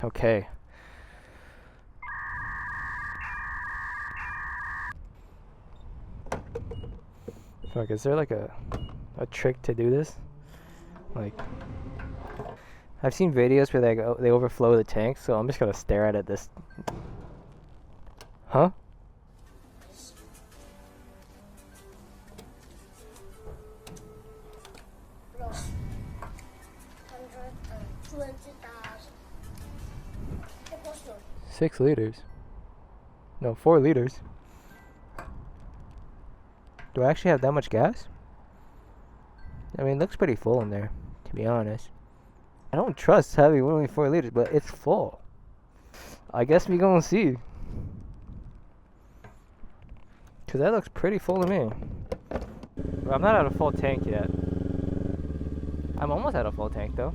Okay. Fuck, is there like a trick to do this? Like, I've seen videos where they overflow the tank, so I'm just gonna stare at it this. Huh? Plus 120,000. 6 liters. No, 4 liters. Do I actually have that much gas? I mean, it looks pretty full in there, to be honest. I don't trust having only 4 liters, but it's full. I guess we gonna see. Cause that looks pretty full to me. But I'm not at a full tank yet. I'm almost at a full tank though.